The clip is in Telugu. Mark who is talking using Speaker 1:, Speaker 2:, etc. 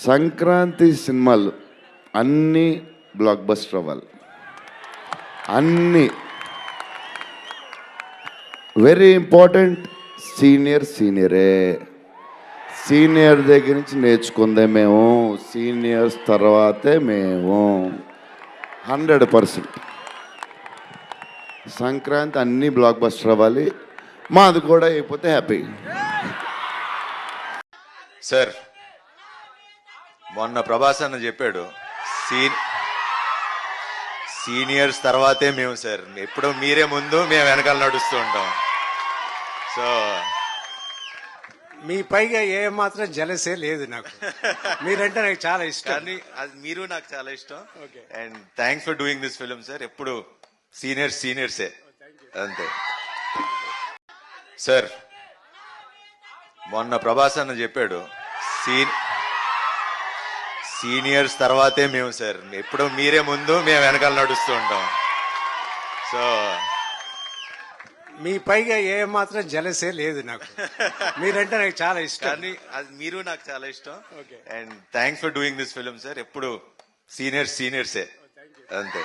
Speaker 1: సంక్రాంతి సినిమాలు అన్నీ బ్లాక్ బస్టర్ అవ్వాలి. అన్నీ వెరీ ఇంపార్టెంట్. సీనియరే. సీనియర్ దగ్గర నుంచి నేర్చుకుందే మేము, సీనియర్స్ తర్వాతే మేము. 100% సంక్రాంతి అన్నీ బ్లాక్ బస్టర్ అవ్వాలి. మాది కూడా అయిపోతే హ్యాపీ.
Speaker 2: సార్ మొన్న ప్రభాస్ అన్న చెప్పాడు, సీనియర్స్ తర్వాతే మేము సార్, ఎప్పుడో మీరే ముందు మేము వెనకాల నడుస్తూ ఉంటాం. సో
Speaker 3: మీ పైగా ఏ మాత్రం జలసే లేదు నాకు. మీరంటే నాకు చాలా ఇష్టం.
Speaker 2: కానీ అది మీరు నాకు చాలా ఇష్టం. And thanks for doing this film sir. ఎప్పుడు సీనియర్సే అంతే. సార్ మొన్న ప్రభాస్ అన్న చెప్పాడు, సీనియర్స్ తర్వాతే మేము సార్, ఎప్పుడో మీరే ముందు మేము వెనకాల నడుస్తూ ఉంటాం. సో
Speaker 3: మీ పైగా ఏ మాత్రం జలసే లేదు నాకు. మీరంటే నాకు చాలా ఇష్టం.
Speaker 2: కానీ అది మీరు నాకు చాలా ఇష్టం. And thanks for doing this film sir. ఎప్పుడు సీనియర్సే అంతే.